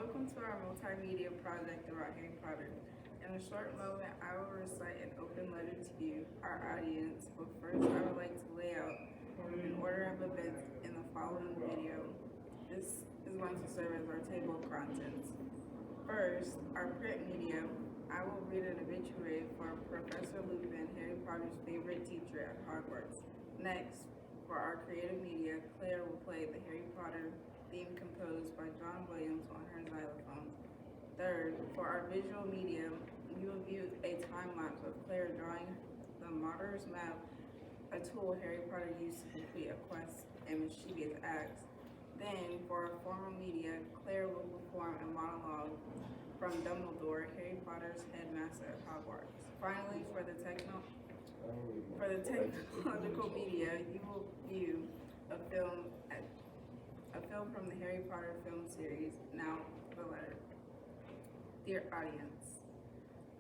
welcome to our multimedia project about Harry Potter. In a short moment, I will recite an open letter to you, our audience, but first I would like to lay out an order of events in the following video. This is going to serve as our table of contents. First, our print media. I will read an obituary for Professor Lupin, Harry Potter's favorite teacher at Hogwarts. Next, for our creative media, Claire will play the Harry Potter theme composed by John Williams on her xylophone. Third, for our visual media, you will view a time lapse of Claire drawing the Martyr's Map, a tool Harry Potter used to complete a quest and mischievous acts. Then, for our formal media, Claire will perform a monologue from Dumbledore, Harry Potter's headmaster at Hogwarts. Finally, for the technological media, you will view a film from the Harry Potter film series. Now, the letter. Dear audience,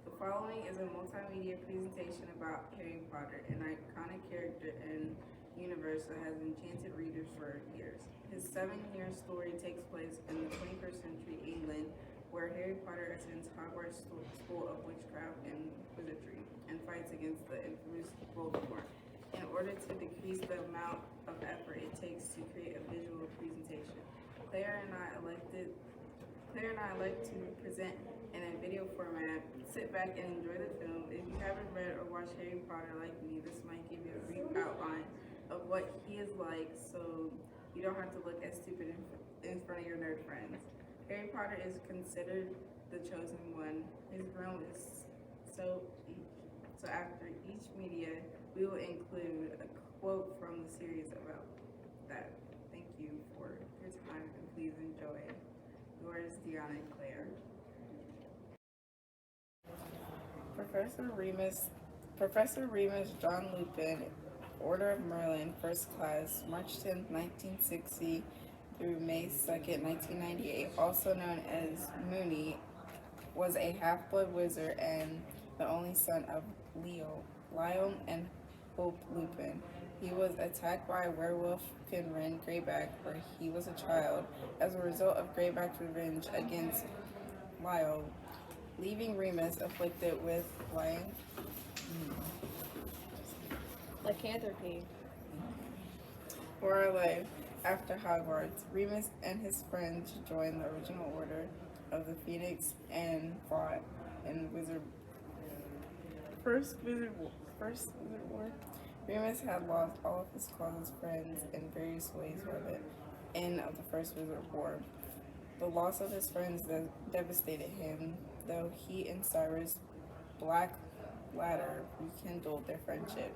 the following is a multimedia presentation about Harry Potter, an iconic character and universe that has enchanted readers for years. His 7-year story takes place in the 21st century England, where Harry Potter attends Hogwarts School of Witchcraft and Wizardry and fights against the infamous Voldemort. In order to decrease the amount of effort it takes to create a visual presentation, Claire and I like to present in a video format. Sit back and enjoy the film. If you haven't read or watched Harry Potter like me, this might give you a brief outline of what he is like, so you don't have to look as stupid in front of your nerd friends. Harry Potter is considered the chosen one. His room is so after each media, we will include a quote from the series about that. Thank you for your time and please enjoy. Yours, Deyanana and Claire. Professor Remus John Lupin, Order of Merlin, First Class, March 10th, 1960 through May 2nd, 1998, also known as Moony, was a half-blood wizard and the only son of Lyle and Hope Lupin. He was attacked by a werewolf Finran Greyback where he was a child as a result of Greyback's revenge against Lyle, leaving Remus afflicted with lycanthropy for a life. After Hogwarts, Remus and his friends joined the original Order of the Phoenix and fought in First Wizard War. Remus had lost all of his closest friends in various ways by the end of the First Wizard War. The loss of his friends devastated him, though he and Cyrus Blackadder rekindled their friendship.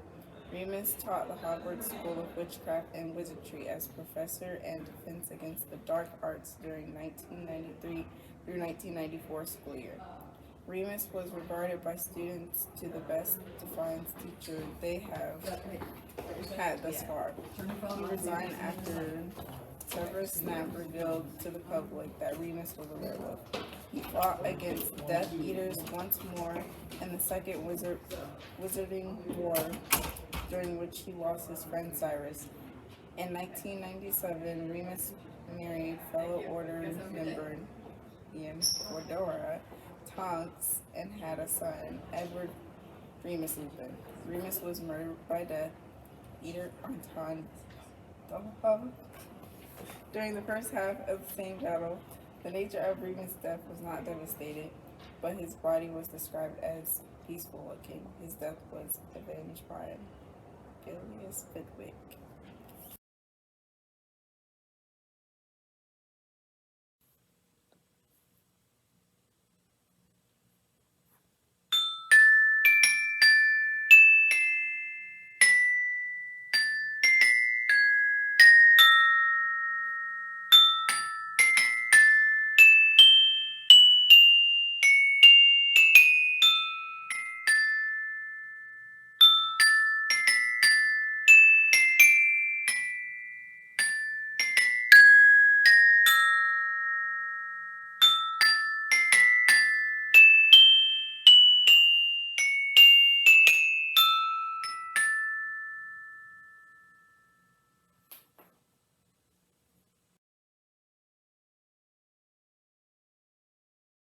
Remus taught the Hogwarts School of Witchcraft and Wizardry as professor and defense against the dark arts during 1993 through 1994 school year. Remus was regarded by students to the best defiance teacher they have had thus far. He resigned after Severus Snape revealed to the public that Remus was a werewolf. He fought against Death Eaters once more in the Second Wizarding War, during which he lost his friend Cyrus. In 1997, Remus married fellow Order member Theodora Tonks and had a son, Edward Remus Lupin. Remus was murdered by Death Eater Anton Dolohov during the first half of the same battle. The nature of Remus' death was not devastated, but his body was described as peaceful looking. His death was avenged by Gilius Fidwick.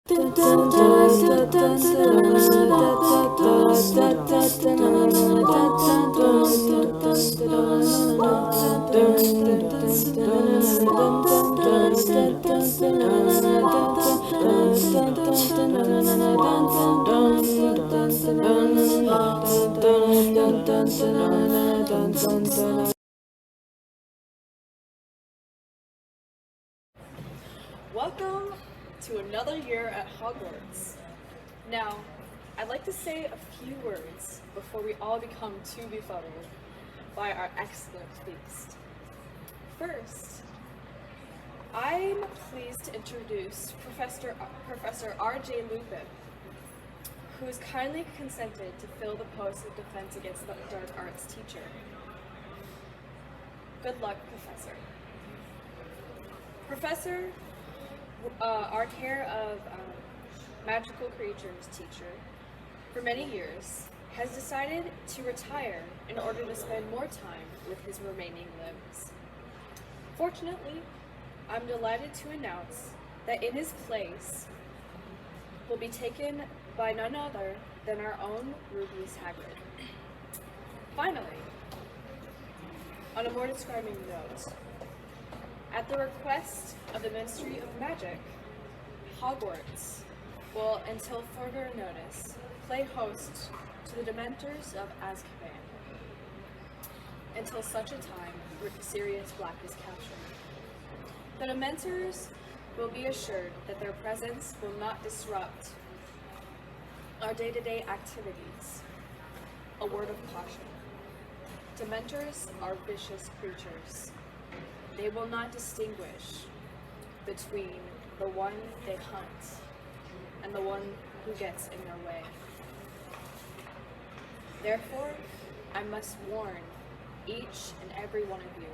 Welcome to another year at Hogwarts. Now, I'd like to say a few words before we all become too befuddled by our excellent feast. First, I'm pleased to introduce Professor R.J. Lupin, who has kindly consented to fill the post of Defense Against the Dark Arts teacher. Good luck, Professor. Professor, our care of magical creatures teacher, for many years, has decided to retire in order to spend more time with his remaining limbs. Fortunately, I'm delighted to announce that in his place will be taken by none other than our own Rubius Hagrid. Finally, on a more describing note, at the request of the Ministry of Magic, Hogwarts will, until further notice, play host to the Dementors of Azkaban, until such a time Sirius Black is captured. The Dementors will be assured that their presence will not disrupt our day-to-day activities. A word of caution. Dementors are vicious creatures. They will not distinguish between the one they hunt and the one who gets in their way. Therefore, I must warn each and every one of you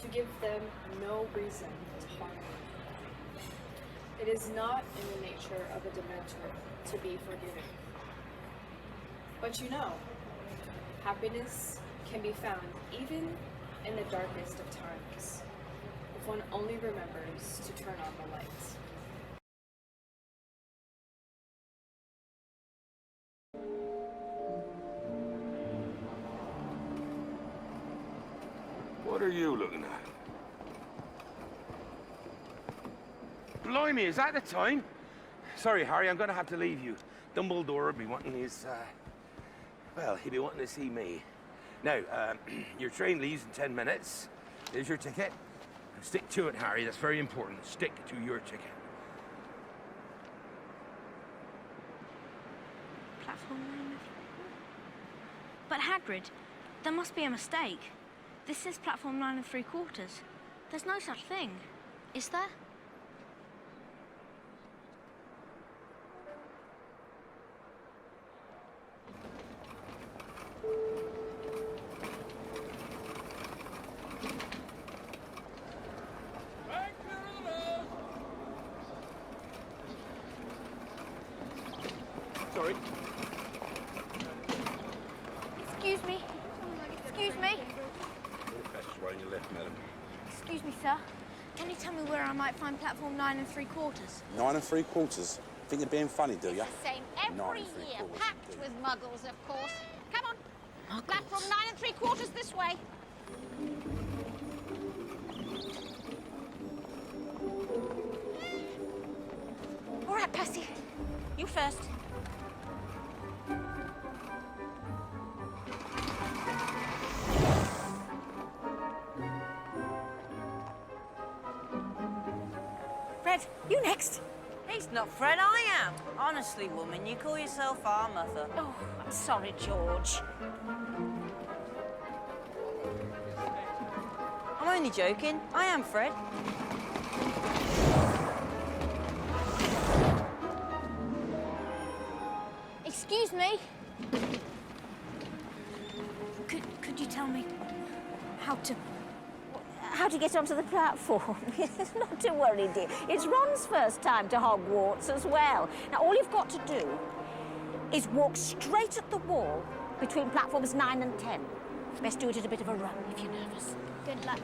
to give them no reason to harm you. It is not in the nature of a Dementor to be forgiving. But you know, happiness can be found even in the darkest of times, if one only remembers to turn on the lights. What are you looking at? Blimey, is that the time? Sorry, Harry, I'm gonna have to leave you. Dumbledore will be wanting his, well, he'll be wanting to see me. Now, your train leaves in 10 minutes. There's your ticket. Stick to it, Harry. That's very important. Stick to your ticket. Platform 9. But Hagrid, there must be a mistake. This says platform 9 3/4. There's no such thing, is there? Sorry. Excuse me. Excuse me. That's right on your left, madam. Excuse me, sir. Can you tell me where I might find platform 9 3/4? 9 3/4? Think you're being funny, do you? Same every 9 year, 3/4, packed indeed. with muggles, of course. Come on, Muggles? platform 9 3/4 this way. All right, Percy. You first. Fred, you next. He's not Fred, I am. Honestly, woman, you call yourself our mother. Oh, I'm sorry, George. I'm only joking. I am Fred. Excuse me. Could you tell me how to... How to get onto the platform? Not to worry, dear. It's Ron's first time to Hogwarts as well. Now, all you've got to do is walk straight at the wall between platforms 9 and 10. Best do it at a bit of a run if you're nervous. Good luck.